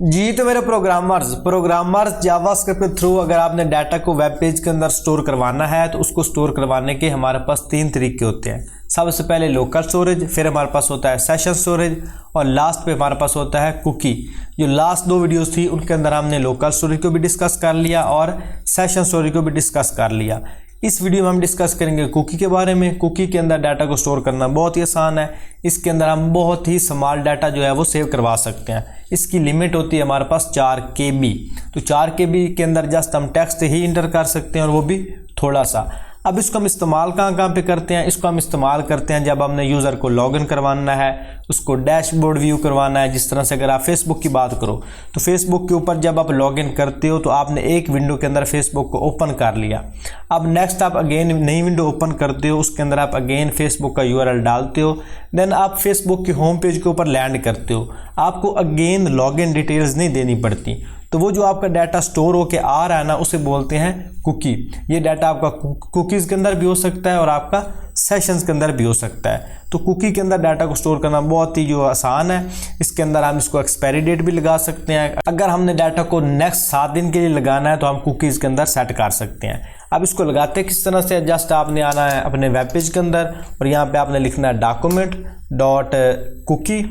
जी तो मेरे programmers JavaScript के थ्रू अगर आपने डाटा को वेब पेज के अंदर स्टोर करवाना है तो उसको स्टोर करवाने के हमारे पास 3 तरीके होते हैं। सबसे पहले लोकल स्टोरेज, फिर हमारे पास होता है सेशन स्टोरेज और लास्ट पे हमारे पास होता है कुकी। जो लास्ट 2 वीडियोस थी उनके अंदर हमने लोकल स्टोरेज को भी डिस्कस कर लिया और सेशन स्टोरेज को भी डिस्कस कर लिया। इस वीडियो में हम डिस्कस करेंगे कुकी के बारे में। कुकी के अंदर डाटा को स्टोर करना बहुत ही आसान है। इसके अंदर हम बहुत ही स्मॉल डाटा जो है वो सेव करवा सकते हैं। इसकी लिमिट होती है हमारे पास 4 KB। तो 4 KB के अंदर जस्ट हम टेक्स्ट ही इंटर कर सकते हैं और वो भी थोड़ा सा। अब इसको हम इस्तेमाल कहाँ पे करते हैं? इसको हम इस्तेमाल करते हैं जब हमने यूज़र को लॉगिन करवाना है, उसको डैशबोर्ड व्यू करवाना है। जिस तरह से अगर आप फेसबुक की बात करो तो फेसबुक के ऊपर जब आप लॉगिन करते हो तो आपने एक विंडो के अंदर फेसबुक को ओपन कर लिया। अब नेक्स्ट आप अगेन नई विंडो ओपन करते हो, उसके अंदर आप अगेन फेसबुक का URL डालते हो, देन आप फेसबुक के होम पेज के ऊपर लैंड करते हो। आपको अगेन लॉगिन डिटेल्स नहीं देनी पड़ती। तो वो जो आपका डाटा स्टोर होके आ रहा है ना, उसे बोलते हैं कुकी। ये डाटा आपका कुकीज़ के अंदर भी हो सकता है और आपका सेशंस के अंदर भी हो सकता है। तो कुकी के अंदर डाटा को स्टोर करना बहुत ही जो आसान है। इसके अंदर हम इसको एक्सपायरी डेट भी लगा सकते हैं। अगर हमने डाटा को नेक्स्ट 7 दिन के लिए लगाना है तो हम कुकीज़ के अंदर सेट कर सकते हैं। अब इसको लगाते किस तरह से? जस्ट आपने आना है अपने वेब पेज के अंदर और यहाँ पे आपने लिखना है document.cookie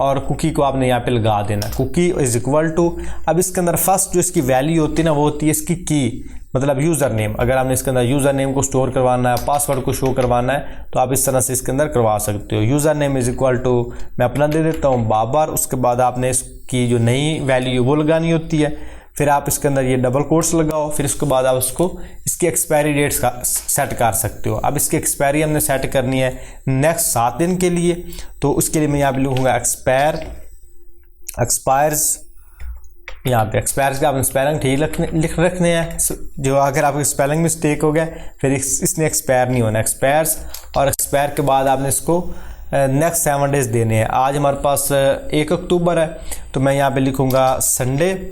और कुकी को आपने यहाँ पे लगा देना। कुकी इज इक्वल टू, अब इसके अंदर फर्स्ट जो इसकी वैल्यू होती है ना वो होती है इसकी की, मतलब यूज़र नेम। अगर आपने इसके अंदर यूज़र नेम को स्टोर करवाना है, पासवर्ड को शो करवाना है तो आप इस तरह से इसके अंदर करवा सकते हो। User name is equal to, मैं अपना दे देता हूँ बाबर। उसके बाद आपने इसकी जो नई वैल्यू वो लगानी होती है। फिर आप इसके अंदर ये डबल कोट्स लगाओ। फिर उसके बाद आप उसको इसकी एक्सपायरी डेट्स का सेट कर सकते हो। अब इसकी एक्सपायरी हमने सेट करनी है नेक्स्ट 7 दिन के लिए। तो उसके लिए मैं यहाँ पे लिखूँगा एक्सपायर्स। यहाँ पे एक्सपायर्स का आपने स्पेलिंग ठीक लिख रखने हैं। जो अगर आपकी स्पेलिंग मिस्टेक हो गया फिर इसने एक्सपायर नहीं होना, एक्सपायर्स। और एक्सपायर के बाद आपने इसको नेक्स्ट 7 डेज देने हैं। आज हमारे पास 1 अक्टूबर है तो मैं यहाँ पे लिखूँगा संडे।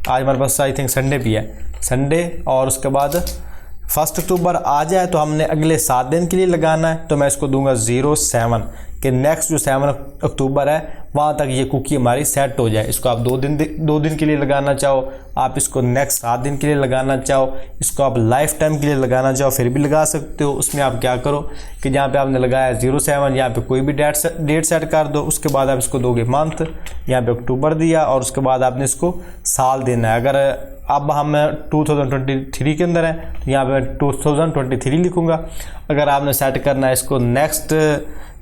आज हमारे पास आई थिंक संडे भी है, संडे। और उसके बाद 1 अक्टूबर आ जाए तो हमने अगले 7 दिन के लिए लगाना है। तो मैं इसको दूंगा 07 कि नेक्स्ट जो 7 अक्टूबर है वहाँ तक ये कुकी हमारी सेट हो जाए। इसको आप 2 दिन के लिए लगाना चाहो, आप इसको नेक्स्ट 7 दिन के लिए लगाना चाहो, इसको आप लाइफ टाइम के लिए लगाना चाहो फिर भी लगा सकते हो। उसमें आप क्या करो कि जहाँ पे आपने लगाया 07 यहाँ पे कोई भी डेट सेट कर दो। उसके बाद आप इसको दोगे मंथ, यहाँ पे अक्टूबर दिया और उसके बाद आपने इसको साल देना है। अगर अब हम 2023 के अंदर है तो यहाँ पे 2023 लिखूँगा। अगर आपने सेट करना है इसको नेक्स्ट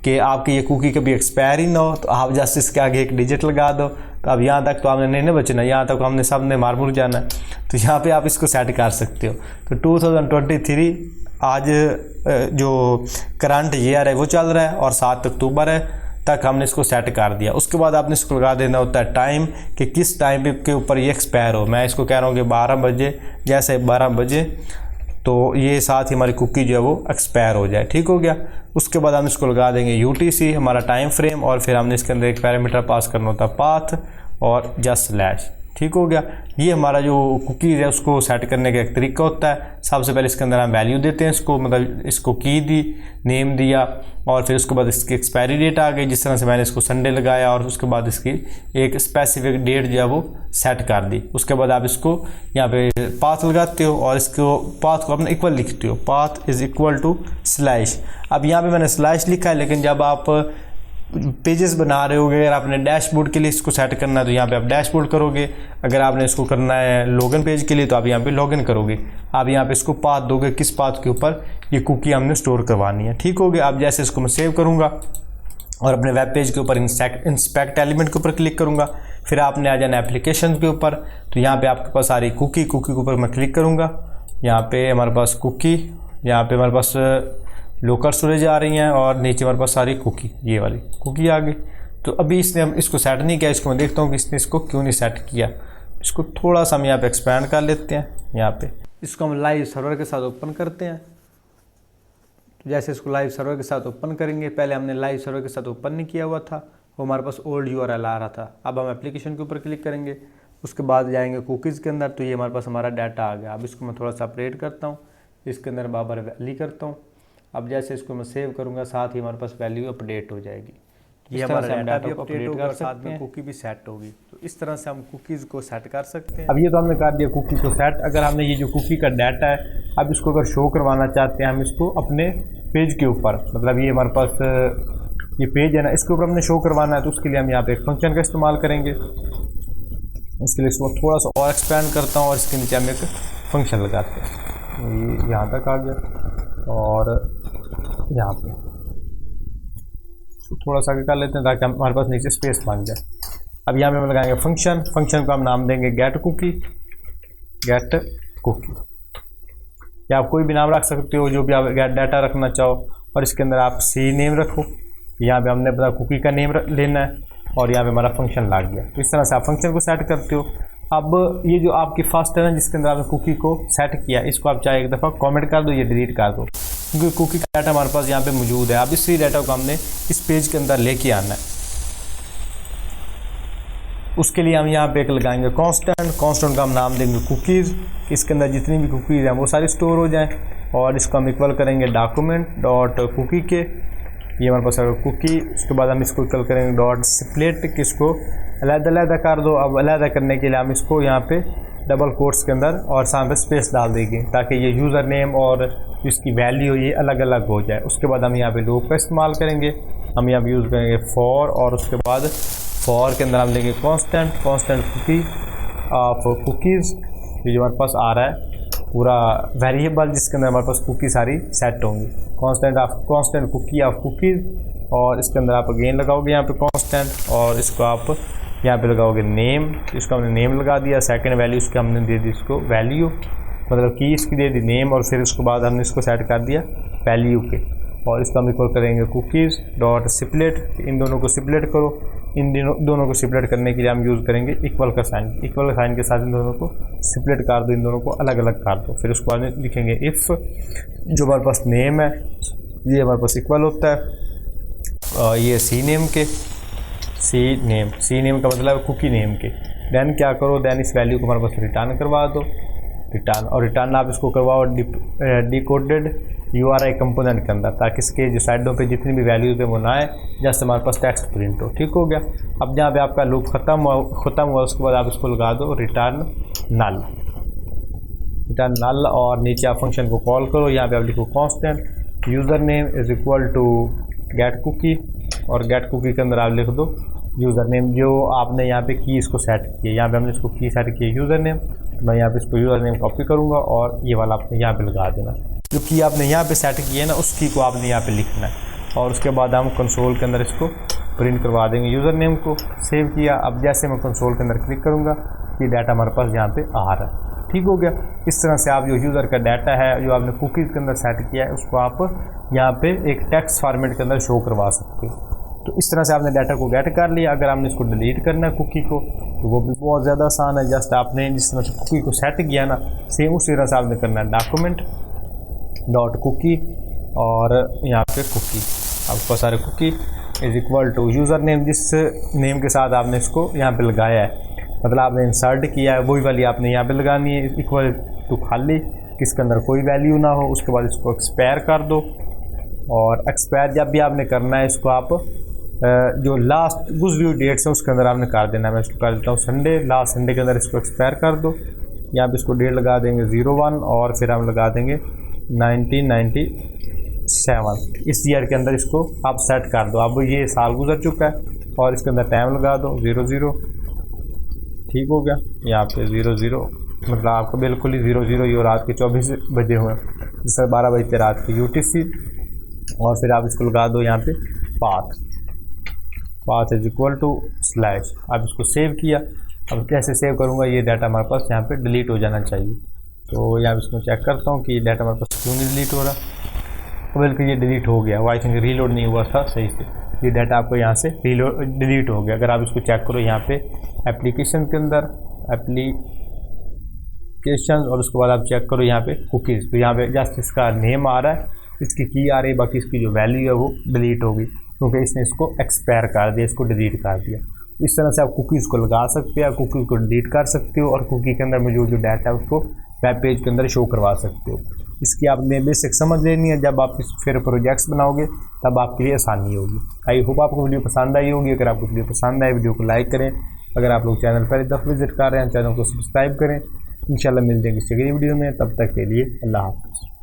कि आपकी ये कुकी कभी एक्सपायर ही ना हो तो आप जस्ट इसके आगे एक डिजिट लगा दो। तो अब यहाँ तक तो आपने नहीं बचना, यहाँ तक हमने सब ने मार जाना है। तो यहाँ पे आप इसको सेट कर सकते हो। तो 2023 आज जो करंट ईयर है वो चल रहा है और 7 अक्टूबर है तक हमने इसको सेट कर दिया। उसके बाद आपने इसको लगा देना होता है टाइम कि किस टाइम के ऊपर ये एक्सपायर हो। मैं इसको कह रहा हूँ कि 12 बजे, जैसे 12 बजे तो ये साथ ही हमारी कुकी जो है वो एक्सपायर हो जाए। ठीक हो गया। उसके बाद हम इसको लगा देंगे UTC हमारा टाइम फ्रेम और फिर हमने इसके अंदर एक पैरामीटर पास करना होता है पाथ और जस्ट स्लैश। ठीक हो गया। ये हमारा जो कुकीज़ है उसको सेट करने का एक तरीका होता है। सबसे पहले इसके अंदर हम वैल्यू देते हैं इसको, मतलब इसको की दी, नेम दिया और फिर उसके बाद इसकी एक्सपायरी डेट आ गई। जिस तरह से मैंने इसको संडे लगाया और उसके बाद इसकी एक स्पेसिफिक डेट जो है वो सेट कर दी। उसके बाद आप इसको यहाँ पे पाथ लगाते हो और इसको पाथ को अपने इक्वल लिखते हो, path is equal to slash. अब यहाँ पे मैंने स्लैश लिखा है, लेकिन जब आप पेजेस बना रहे होगे, अगर आपने डैशबोर्ड के लिए इसको सेट करना है तो यहाँ पे आप डैशबोर्ड करोगे। अगर आपने इसको करना है लॉगिन पेज के लिए तो आप यहाँ पे लॉगिन करोगे। आप यहाँ पे इसको पाथ दोगे, किस पाथ के ऊपर ये कुकी हमने स्टोर करवानी है। ठीक हो गया। अब जैसे इसको मैं सेव करूँगा और अपने वेब पेज के ऊपर इंस्पेक्ट एलिमेंट के ऊपर क्लिक करूँगा, फिर आपने आ जाना एप्लीकेशन के ऊपर। तो यहाँ पे आपके पास आ रही कुकी के ऊपर मैं क्लिक करूँगा। यहाँ पे हमारे पास कुकी, यहाँ पे हमारे पास लोकल स्टोरेज आ रही हैं और नीचे हमारे पास सारी कुकी, ये वाली कुकी आ गई। तो अभी इसने हम इसको सेट नहीं किया। इसको मैं देखता हूँ कि इसने इसको क्यों नहीं सेट किया। इसको थोड़ा सा हम यहाँ पे एक्सपेंड कर लेते हैं। यहाँ पे इसको हम लाइव सर्वर के साथ ओपन करते हैं। तो जैसे इसको लाइव सर्वर के साथ ओपन करेंगे, पहले हमने लाइव सर्वर के साथ ओपन नहीं किया हुआ था, वो हमारे पास ओल्ड URL आ रहा था। अब हम एप्लीकेशन के ऊपर क्लिक करेंगे, उसके बाद जाएंगे कुकीज़ के अंदर। तो ये हमारे पास हमारा डाटा आ गया। अब इसको मैं थोड़ा सा अपडेट करता हूँ, इसके अंदर बाबर वैली करता हूँ। अब जैसे इसको मैं सेव करूँगा साथ ही हमारे पास वैल्यू अपडेट हो जाएगी। ये हमारा डाटा भी अपडेट होगा और साथ में कुकी भी सेट होगी। तो इस तरह से हम कुकीज़ को सेट कर सकते हैं। अब ये तो हमने कर दिया कुकी को सेट। अगर हमने ये जो कुकी का डाटा है अब इसको अगर शो करवाना चाहते हैं हम इसको अपने पेज के ऊपर, मतलब ये हमारे पास ये पेज है ना, इसके ऊपर हमने शो करवाना है, तो उसके लिए हम यहाँ पे एक फंक्शन का इस्तेमाल करेंगे। उसके लिए इसको थोड़ा सा और एक्सपेंड करता हूँ और इसके नीचे हम एक फंक्शन लगाते हैं। ये यहाँ तक आ गया और यहाँ पे थोड़ा सा आगे कर लेते हैं ताकि हमारे पास नीचे स्पेस बन जाए। अब यहाँ पे हम लगाएंगे फंक्शन। फंक्शन को हम नाम देंगे गेट कुकी, गेट कुकी, या आप कोई भी नाम रख सकते हो जो भी आप गेट डाटा रखना चाहो। और इसके अंदर आप सी नेम रखो। यहाँ पे हमने पता कुकी का नेम लेना है और यहाँ पे हमारा फंक्शन लग गया। तो इस तरह से आप फंक्शन को सेट करते हो। अब ये जो आपकी फर्स्ट है ना जिसके अंदर आपने कुकी को सेट किया, इसको आप चाहे एक दफ़ा कमेंट कर दो या डिलीट कर दो, क्योंकि कुकी का डाटा हमारे पास यहाँ पे मौजूद है। अब इसी डाटा को हमने इस पेज के अंदर लेके आना है। उसके लिए हम यहाँ पे एक लगाएंगे कांस्टेंट। कांस्टेंट का हम नाम देंगे कुकीज़। इसके अंदर जितनी भी कुकीज़ हैं वो सारी स्टोर हो जाएं और इसको हम इक्वल करेंगे डॉक्यूमेंट डॉट कुकी के। ये हमारे पास कुकी। उसके बाद हम इसको इक्वल करेंगे डॉट स्प्लिट, किसको अलग-अलग कर दो। अब अलग करने के लिए हम इसको यहाँ पे डबल कोट्स के अंदर और सामने स्पेस डाल देंगे ताकि ये यूज़र नेम और इसकी वैल्यू ये अलग अलग हो जाए। उसके बाद हम यहाँ पे लूप का इस्तेमाल करेंगे। हम यहाँ पे यूज़ करेंगे फॉर और उसके बाद फॉर के अंदर हम लेंगे कांस्टेंट कुकी ऑफ कुकीज़। ये जो हमारे पास आ रहा है पूरा वेरिएबल जिसके अंदर हमारे पास कुकी सारी सेट होंगी। कांस्टेंट कुकी ऑफ कुकीज़ और इसके अंदर आप अगेन लगाओगे यहाँ पे कांस्टेंट और इसको आप यहाँ पे लगाओगे नेम। इसको हमने नेम लगा दिया। सेकंड वैल्यू इसको हमने दे दी इसको वैल्यू, मतलब की इसकी दे दी नेम और फिर उसके बाद हमने इसको सेट कर दिया वैल्यू के। और इसको हम इक्वल करेंगे कुकीज़ डॉट स्प्लिट। इन दोनों को स्प्लिट करो। इन दोनों को स्प्लिट करने के लिए हम यूज़ करेंगे इक्वल का साइन। इक्वल का साइन के साथ इन दोनों को स्प्लिट कर दो, इन दोनों को अलग अलग कर दो। फिर उसके बाद लिखेंगे इफ़ जो हमारे पास नेम है ये हमारे पास इक्वल होता है ये सी नेम के। सी नेम का मतलब है कुकी नेम के। देन क्या करो, देन इस वैल्यू को हमारे पास रिटर्न करवा दो। रिटर्न आप इसको करवाओ डिकोडेड URI कंपोनेंट के अंदर, ताकि इसके जो साइडों पे जितनी भी वैल्यूज है वो ना आए, जस्ट हमारे पास टेक्स्ट प्रिंट हो। ठीक हो गया। अब जहाँ पे आपका लूप ख़त्म हुआ उसके बाद आप इसको लगा दो रिटर्न नल और नीचे आप फंक्शन को कॉल करो। यहाँ पे आप लिखो constant user name is equal to get cookie और गेट कुकी के अंदर आप लिख दो यूज़र नेम जो आपने यहाँ पे की इसको सेट किया। यहाँ पे हमने इसको की सेट किया यूज़र नेम। मैं यहाँ पे इसको यूज़र नेम कॉपी करूँगा और ये वाला आपने यहाँ पे लगा देना। जो की आपने यहाँ पे सेट किया है ना उस की को आपने यहाँ पे लिखना है और उसके बाद हम कंसोल के अंदर इसको प्रिंट करवा देंगे। यूज़र नेम को सेव किया। अब जैसे मैं कंसोल के अंदर क्लिक करूँगा ये डाटा हमारे पास यहाँ पे आ रहा है। ठीक हो गया। इस तरह से आप जो यूज़र का डाटा है जो आपने कुकीज़ के अंदर सेट किया है उसको आप यहाँ पे एक टेक्स्ट फॉर्मेट के अंदर शो करवा सकते हो। तो इस तरह से आपने डाटा को गेट कर लिया। अगर आपने इसको डिलीट करना है कुकी को तो वो भी बहुत ज़्यादा आसान है। जस्ट आपने जिस तरह से कुकी को सेट किया ना सेम उसी तरह से आपने करना है डॉक्यूमेंट डॉट कुकी और यहाँ पे कुकी आपको सारे cookie is equal to user name जिस नेम के साथ आपने इसको यहाँ पे लगाया है, मतलब आपने इंसर्ट किया है वही वाली आपने यहाँ पे लगानी है इक्वल टू खाली किसके अंदर कोई वैल्यू ना हो। उसके बाद इसको एक्सपायर कर दो और एक्सपायर जब भी आपने करना है इसको आप जो लास्ट गुजरी हुई डेट्स हैं उसके अंदर आपने कर देना है। मैं इसको कर देता हूँ संडे, लास्ट संडे के अंदर इसको एक्सपायर कर दो। यहाँ पे इसको डेट लगा देंगे 01 और फिर हम लगा देंगे 1997। इस ईयर के अंदर इसको आप सेट कर दो। अब ये साल गुजर चुका है और इसके अंदर टाइम लगा दो 00। ठीक हो गया। यहाँ पे 00 मतलब आपका बिल्कुल ही 00 ये रात के 24 बजे हुए जिससे 12 बजे रात की UTC। और फिर आप इसको लगा दो यहाँ पे path is equal to slash. आप इसको सेव किया। अब कैसे सेव करूँगा ये डाटा हमारे पास यहाँ पे डिलीट हो जाना चाहिए। तो यहाँ इसको चेक करता हूँ कि ये डाटा हमारे पास क्यों नहीं डिलीट हो रहा। तो बिल्कुल ये डिलीट हो गया। वो आई थिंक रीलोड नहीं हुआ था सही से। ये डाटा आपको यहाँ से डिलीट हो गया। अगर आप इसको चेक करो यहाँ पे एप्लीकेशन के अंदर एप्लीकेशन और उसके बाद आप चेक करो यहाँ पे कुकीज़। तो यहाँ पे जस्ट इसका नेम आ रहा है, इसकी की आ रही है, बाकी इसकी जो वैल्यू है वो डिलीट होगी क्योंकि इसने इसको एक्सपायर कर दिया, इसको डिलीट कर दिया। इस तरह से आप कुकीज़ को लगा सकते हो, कुकीज़ को डिलीट कर सकते हो और कुकी के अंदर मौजूद जो डाटा है उसको वेब पेज के अंदर शो करवा सकते हो। इसकी आपने बेसिक समझ लेनी है। जब आप फिर प्रोजेक्ट्स बनाओगे तब आपके लिए आसानी होगी। आई होप आपको वीडियो पसंद आई होगी। अगर आपको वीडियो पसंद आए वीडियो को लाइक करें। अगर आप लोग चैनल पर दफ़ा विजिट कर रहे हैं चैनल को सब्सक्राइब करें। इंशाल्लाह मिलते हैं किसी अगली वीडियो में, तब तक के लिए अल्लाह हाफ़िज़।